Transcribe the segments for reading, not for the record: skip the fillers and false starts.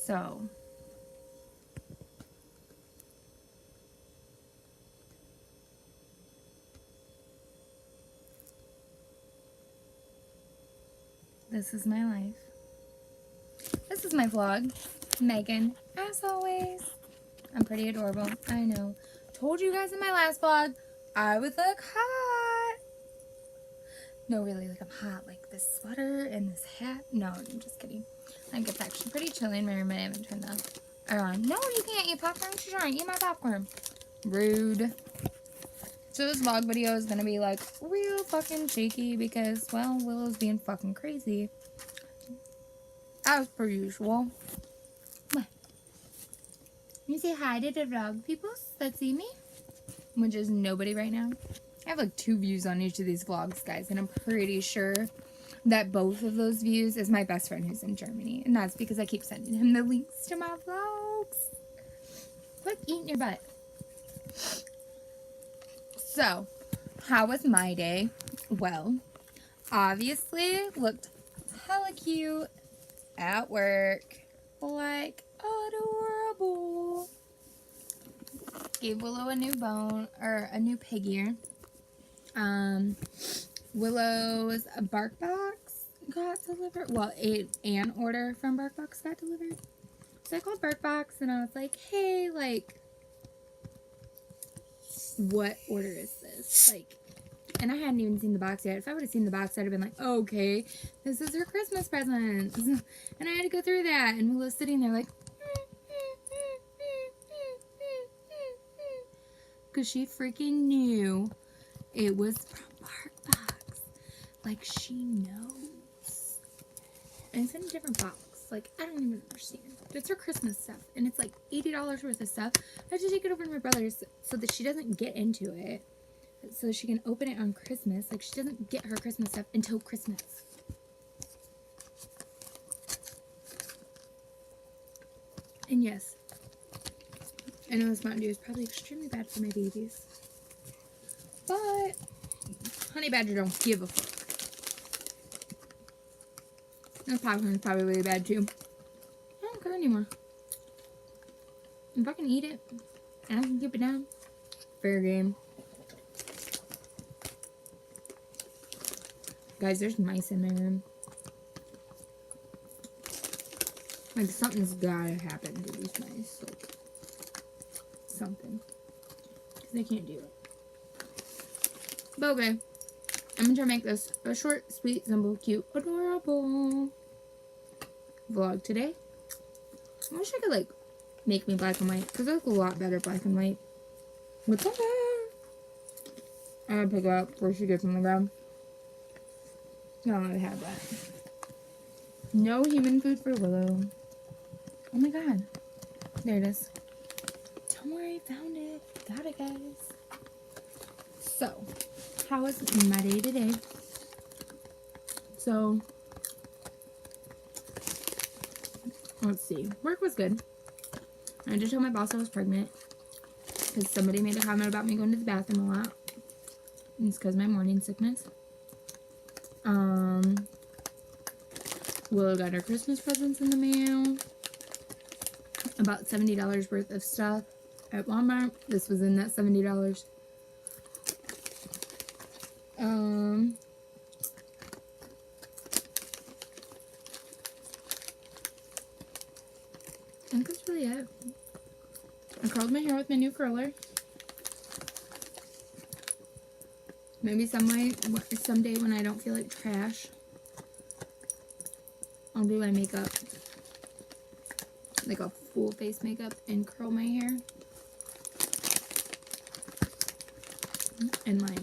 So, this is my life. This is my vlog. Megan, as always. I'm pretty adorable. I know. Told you guys in my last vlog, I would look hot. No, really, like I'm hot. Like this sweater and this hat. No, I'm just kidding. Like it's actually pretty chilly in my room. I haven't turned the air on. No, you can't eat popcorn. She's trying to eat my popcorn. Rude. So this vlog video is going to be like real fucking shaky because, well, Willow's being fucking crazy. As per usual. What? You say hi to the vlog people that see me? Which is nobody right now. I have like 2 views on each of these vlogs, guys. And I'm pretty sure that both of those views is my best friend who's in Germany. And that's because I keep sending him the links to my vlogs. Quit eating your butt. So, how was my day? Well, obviously looked hella cute at work. Like, adorable. Gave Willow a new bone, or a new pig ear. Willow's bark box got delivered. Well, an order from bark box got delivered. So I called bark box and I was like, hey, like, what order is this? Like, and I hadn't even seen the box yet. If I would have seen the box, I'd have been like, oh, okay, this is her Christmas present. And I had to go through that. And Willow's sitting there like, because she freaking knew it was from BarkBox. Like, she knows. And it's in a different box. Like, I don't even understand. It's her Christmas stuff. And it's like $80 worth of stuff. I have to take it over to my brother's so that she doesn't get into it. So she can open it on Christmas. Like, she doesn't get her Christmas stuff until Christmas. And yes, I know this Mountain Dew is probably extremely bad for my babies. But Honey Badger don't give a fuck. This popcorn is probably really bad too. I don't care anymore. If I can eat it and I can keep it down, fair game. Guys, there's mice in my room. Like, something's gotta happen to these mice. Like, something. Because they can't do it. But okay. I'm gonna try to make this a short, sweet, simple, cute, adorable vlog today. I wish I could, like, make me black and white. Because I look a lot better black and white. What's up? I'm gonna pick her up before she gets on the ground. No, I have that. No human food for Willow. Oh my god. There it is. Don't worry, found it. Got it, guys. So, how was my day today? So, let's see. Work was good. I just told my boss I was pregnant. Because somebody made a comment about me going to the bathroom a lot. And it's because of my morning sickness. Willow got her Christmas presents in the mail. About $70 worth of stuff at Walmart. This was in that $70. I think that's really it. I curled my hair with my new curler. Maybe someday when I don't feel like trash, I'll do my makeup, like a full face makeup, and curl my hair. And like,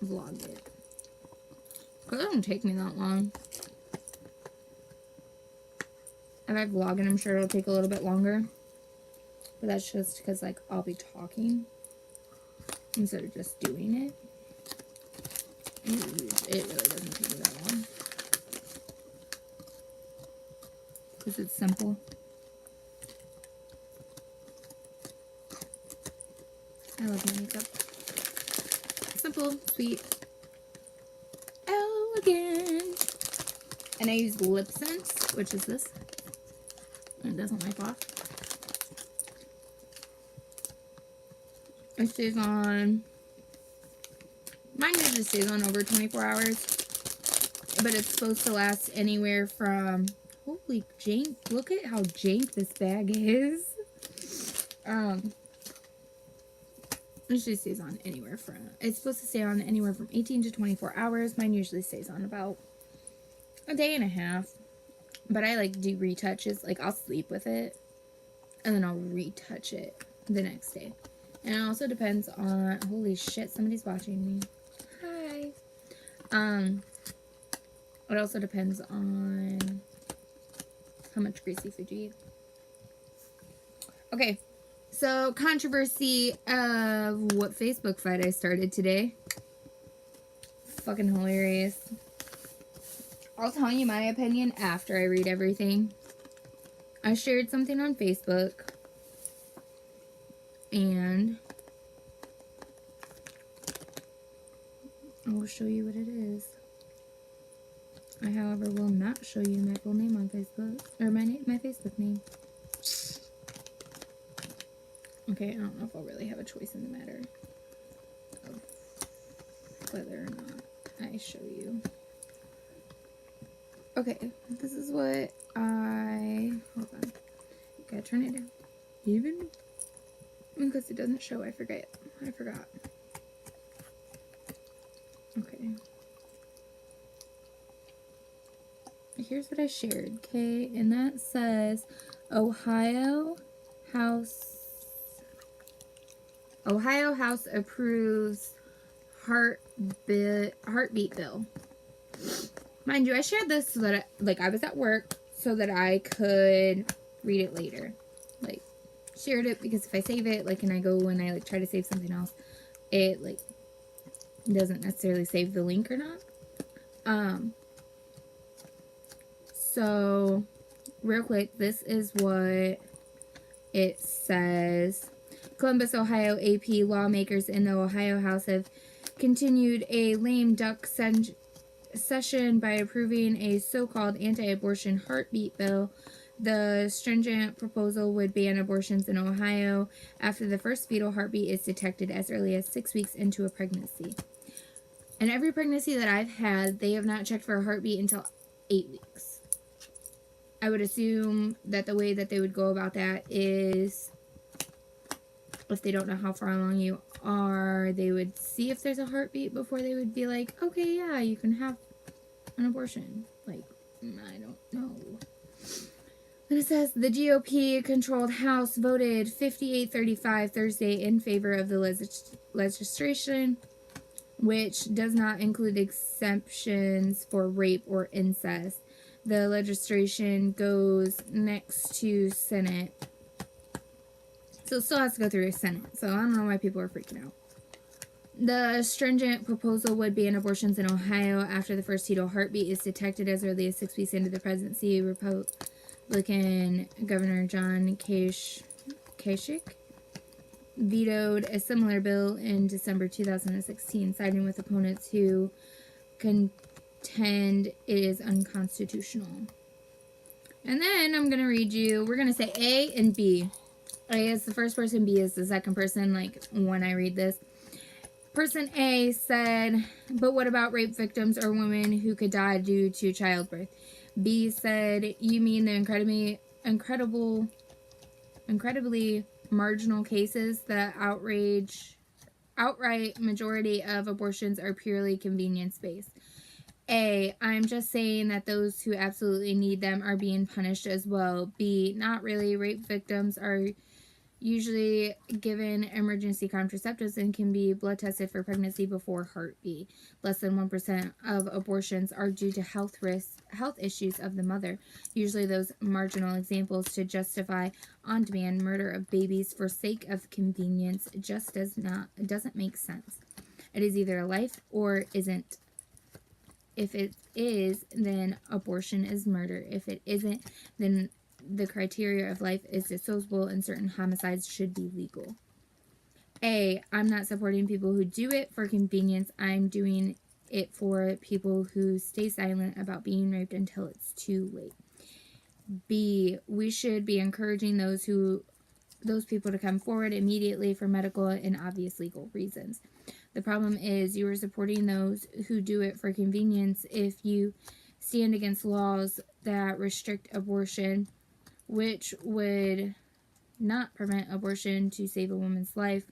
vlog it. Because it don't take me that long. If I vlog it, I'm sure it'll take a little bit longer. But that's just because, like, I'll be talking instead of just doing it. It really doesn't take me that long. Because it's simple. I love my makeup. Simple, sweet, elegant. And I use lip scents, which is this. It doesn't wipe off. It stays on, mine usually stays on over 24 hours, but it's supposed to last anywhere from, holy jank, look at how jank this bag is. It usually stays on anywhere from, it's supposed to stay on anywhere from 18 to 24 hours. Mine usually stays on about a day and a half, but I like do retouches, like I'll sleep with it, and then I'll retouch it the next day. And it also depends on, holy shit, somebody's watching me. Hi. It also depends on how much greasy food you eat. Okay, so controversy of what Facebook fight I started today. Fucking hilarious. I'll tell you my opinion after I read everything. I shared something on Facebook. And I will show you what it is. I, however, will not show you my full name on Facebook, or my Facebook name. Okay, I don't know if I'll really have a choice in the matter of whether or not I show you. Okay, this is what hold on. Gotta turn it down. Even? Because it doesn't show, I forgot. Okay. Here's what I shared, okay? And that says, Ohio House approves heartbeat bill. Mind you, I shared this so that I was at work so that I could read it later. Like, shared it because if I save it, like, and I go and I, like, try to save something else, it, like, doesn't necessarily save the link or not. So, real quick, this is what it says. Columbus, Ohio AP lawmakers in the Ohio House have continued a lame duck session by approving a so-called anti-abortion heartbeat bill. The stringent proposal would ban abortions in Ohio after the first fetal heartbeat is detected as early as 6 weeks into a pregnancy. And every pregnancy that I've had, they have not checked for a heartbeat until 8 weeks. I would assume that the way that they would go about that is, if they don't know how far along you are, they would see if there's a heartbeat before they would be like, okay, yeah, you can have an abortion. Like, I don't know. And it says, the GOP-controlled House voted 58-35 Thursday in favor of the legislation, which does not include exemptions for rape or incest. The legislation goes next to Senate. So it still has to go through a Senate. So I don't know why people are freaking out. The stringent proposal would ban abortions in Ohio after the first fetal heartbeat is detected as early as 6 weeks into the presidency. Republican Governor John Kasich vetoed a similar bill in December 2016, siding with opponents who contend it is unconstitutional. And then I'm going to read you, we're going to say A and B. A is the first person, B is the second person, like when I read this. Person A said, but what about rape victims or women who could die due to childbirth? B said, you mean the incredibly marginal cases? The outright majority of abortions are purely convenience-based. A, I'm just saying that those who absolutely need them are being punished as well. B, not really. Rape victims are usually given emergency contraceptives and can be blood tested for pregnancy before heartbeat. Less than 1% of abortions are due to health issues of the mother. Usually those marginal examples to justify on-demand murder of babies for sake of convenience just doesn't make sense. It is either a life or isn't. If it is, then abortion is murder. If it isn't, then the criteria of life is disposable and certain homicides should be legal. A, I'm not supporting people who do it for convenience. I'm doing it for people who stay silent about being raped until it's too late. B, we should be encouraging those people to come forward immediately for medical and obvious legal reasons. The problem is you are supporting those who do it for convenience if you stand against laws that restrict abortion, which would not prevent abortion to save a woman's life,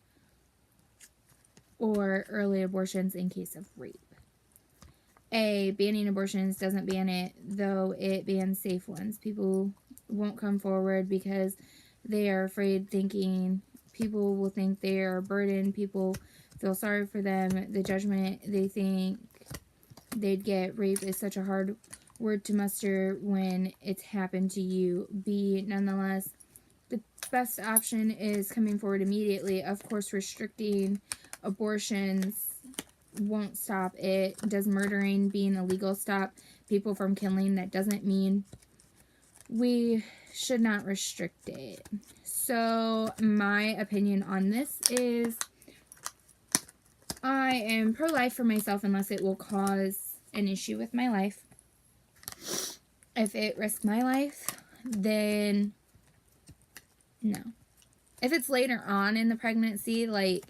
or early abortions in case of rape. A, banning abortions doesn't ban it, though it bans safe ones. People won't come forward because they are afraid, thinking people will think they are a burden. People feel sorry for them. The judgment they think they'd get. Rape is such a hard word to muster when it's happened to you. B, nonetheless, the best option is coming forward immediately. Of course, restricting abortions won't stop it. Does murdering being illegal stop people from killing? That doesn't mean we should not restrict it. So my opinion on this is I am pro-life for myself unless it will cause an issue with my life. If it risks my life, then no. If it's later on in the pregnancy, like,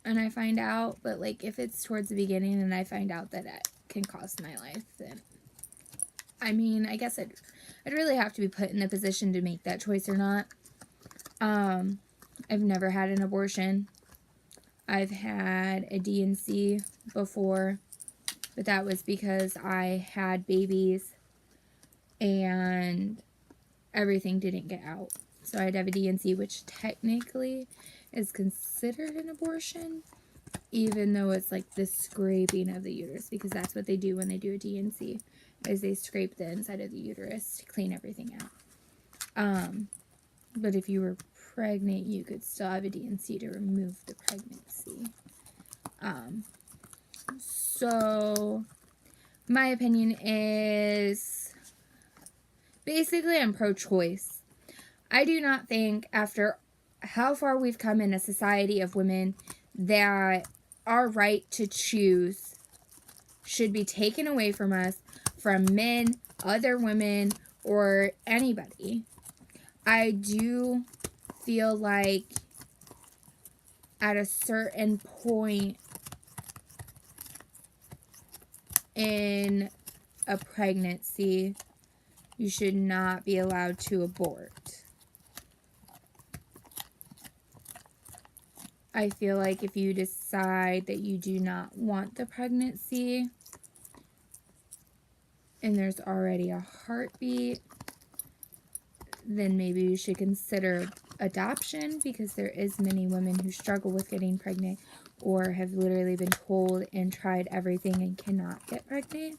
and I find out, but like if it's towards the beginning and I find out that it can cost my life, then I mean, I guess I'd really have to be put in the position to make that choice or not. I've never had an abortion. I've had a D&C before, but that was because I had babies and everything didn't get out. So I'd have a D&C, which technically is considered an abortion, even though it's like the scraping of the uterus, because that's what they do when they do a D&C, is they scrape the inside of the uterus to clean everything out. But if you were pregnant, you could still have a D&C to remove the pregnancy. So my opinion is basically I'm pro-choice. I do not think, after how far we've come in a society of women, that our right to choose should be taken away from us, from men, other women, or anybody. I do feel like at a certain point in a pregnancy, you should not be allowed to abort. I feel like if you decide that you do not want the pregnancy and there's already a heartbeat, then maybe you should consider adoption, because there is many women who struggle with getting pregnant or have literally been told and tried everything and cannot get pregnant.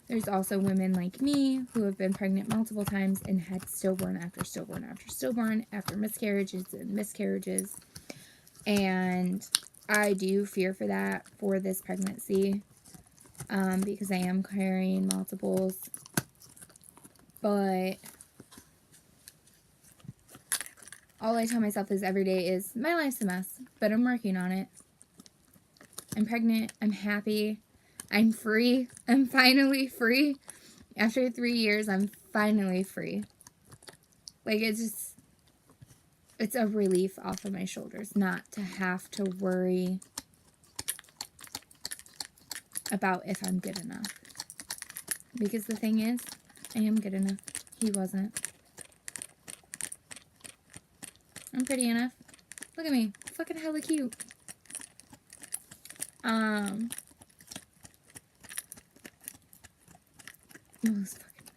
There's also women like me who have been pregnant multiple times and had stillborn after stillborn after stillborn, after miscarriages and miscarriages. And I do fear for that for this pregnancy, because I am carrying multiples. But all I tell myself is every day is, my life's a mess, but I'm working on it. I'm pregnant. I'm happy. I'm free. I'm finally free. After 3 years, I'm finally free. Like, it's a relief off of my shoulders not to have to worry about if I'm good enough. Because the thing is, I am good enough. He wasn't. I'm pretty enough. Look at me. Fucking hella cute. Oh, it's fucking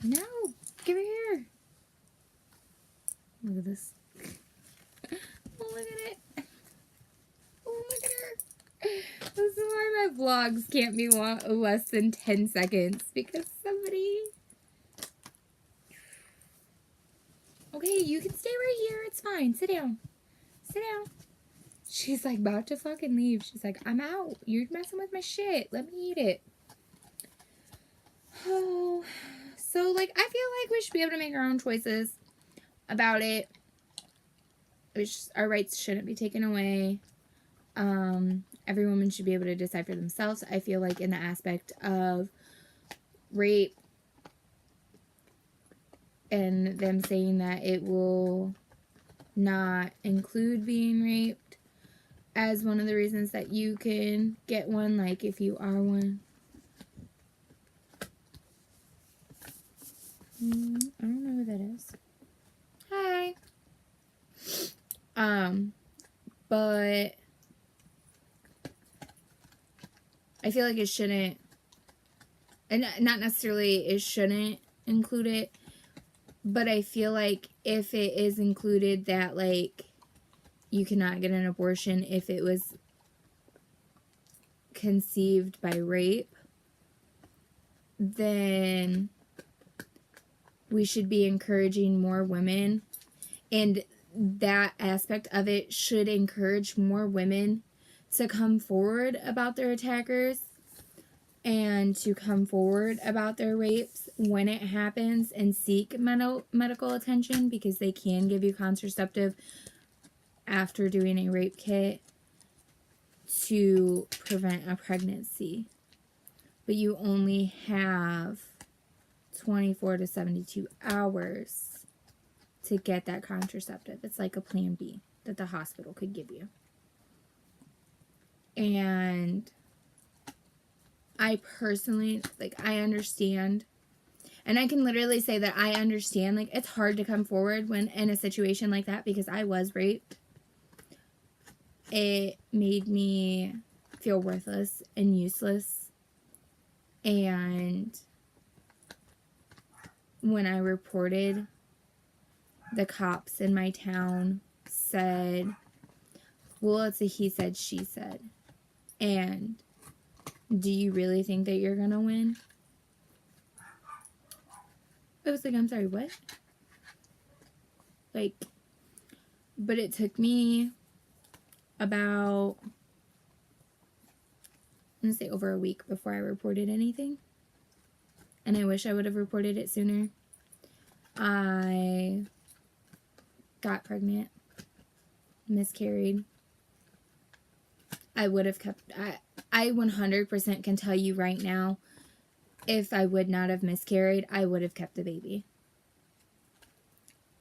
weird. No! Give it here! Look at this. Oh, look at it. Oh, look at her. This is why my vlogs can't be less than 10 seconds, because somebody... Okay, you can stay right here. It's fine. Sit down. Sit down. She's like about to fucking leave. She's like, I'm out. You're messing with my shit. Let me eat it. Oh, so like, I feel like we should be able to make our own choices about it. Our rights shouldn't be taken away. Every woman should be able to decide for themselves. I feel like in the aspect of rape and them saying that it will not include being raped as one of the reasons that you can get one, like if you are one. I don't know who that is. Hi. But I feel like it shouldn't, and not necessarily it shouldn't include it, but I feel like if it is included that, like, you cannot get an abortion if it was conceived by rape, then we should be encouraging more women, and that aspect of it should encourage more women to come forward about their attackers and to come forward about their rapes when it happens and seek medical attention, because they can give you contraceptive after doing a rape kit to prevent a pregnancy. But you only have 24 to 72 hours to get that contraceptive. It's like a plan B that the hospital could give you. And I personally, like, I understand, and I can literally say that I understand, like, it's hard to come forward when in a situation like that, because I was raped. It made me feel worthless and useless. And when I reported, the cops in my town said, well, it's a he said, she said. And do you really think that you're gonna win? I was like, I'm sorry, what? Like, but it took me about, I'm gonna say over a week before I reported anything. And I wish I would have reported it sooner. I got pregnant, miscarried. I would have kept, I 100% can tell you right now, if I would not have miscarried, I would have kept the baby.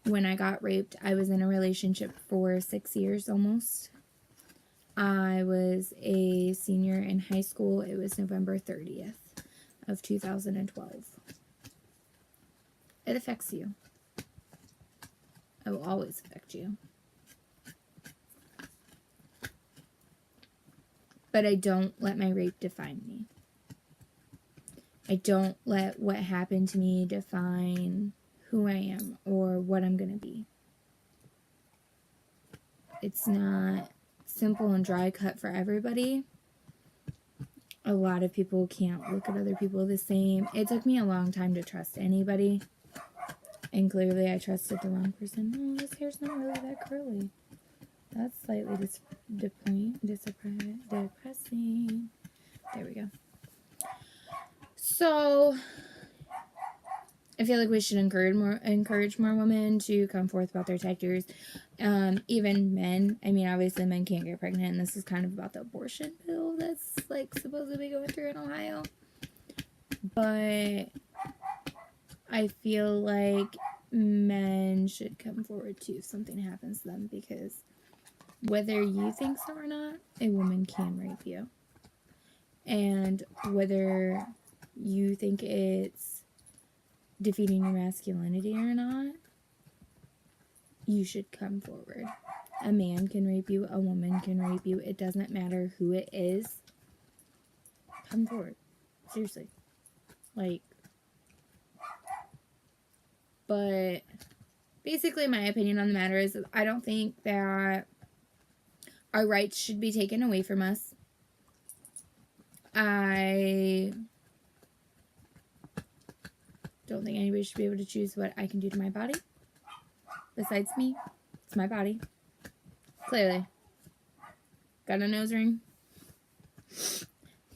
When I got raped, I was in a relationship for 6 years almost. I was a senior in high school. It was November 30th of 2012. It affects you. It will always affect you. But I don't let my rape define me. I don't let what happened to me define who I am or what I'm going to be. It's not simple and dry cut for everybody. A lot of people can't look at other people the same. It took me a long time to trust anybody. And clearly I trusted the wrong person. No, this hair's not really that curly. That's slightly depressing. There we go. So, I feel like we should encourage more women to come forth about their attackers. Even men. I mean, obviously men can't get pregnant, and this is kind of about the abortion bill that's, like, supposed to be going through in Ohio. But I feel like men should come forward too if something happens to them, because whether you think so or not, a woman can rape you. And whether you think it's defeating your masculinity or not, you should come forward. A man can rape you, a woman can rape you. It doesn't matter who it is. Come forward. Seriously. Like, but basically my opinion on the matter is that I don't think that our rights should be taken away from us. I don't think anybody should be able to choose what I can do to my body. Besides me, it's my body. Clearly. Got a nose ring.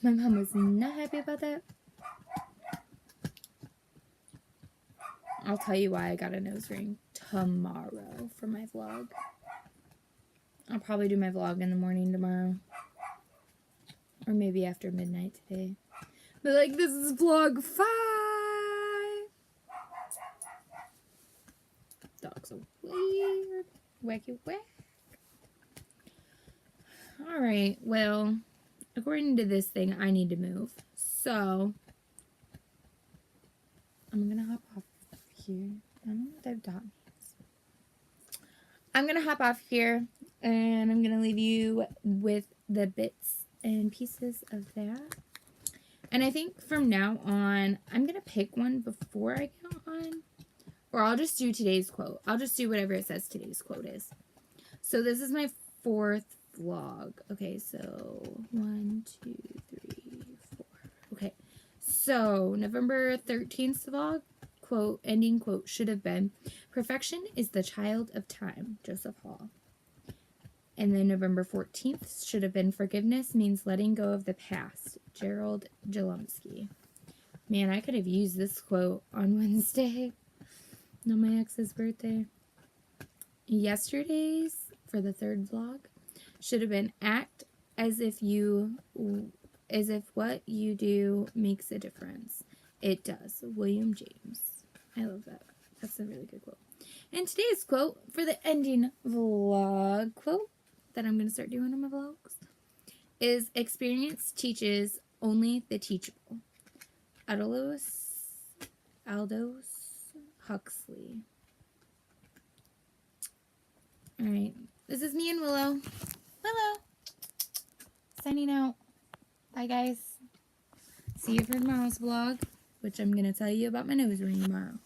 My mom was not happy about that. I'll tell you why I got a nose ring tomorrow for my vlog. I'll probably do my vlog in the morning tomorrow. Or maybe after midnight today. But, like, this is vlog 5! Dog's so weird. Wacky whack. Alright, well, according to this thing, I need to move. So, I'm going to hop off here. I don't know what that dot means. I'm going to hop off here, and I'm going to leave you with the bits and pieces of that. And I think from now on, I'm going to pick one before I get on. Or I'll just do today's quote. I'll just do whatever it says today's quote is. So this is my 4th vlog. Okay, so 1, 2, 3, 4. Okay, so November 13th vlog, quote, ending quote should have been, "Perfection is the child of time," Joseph Hall. And then November 14th should have been, "Forgiveness means letting go of the past," Gerald Jalomsky. Man, I could have used this quote on Wednesday, on my ex's birthday. Yesterday's, for the 3rd vlog, should have been, "Act as if what you do makes a difference. It does." William James. I love that. That's a really good quote. And today's quote for the ending vlog quote that I'm going to start doing on my vlogs is, "Experience teaches only the teachable." Aldous Huxley. Alright, this is me and Willow. Willow! Signing out. Bye, guys. See you for tomorrow's vlog, which I'm going to tell you about my nose ring tomorrow.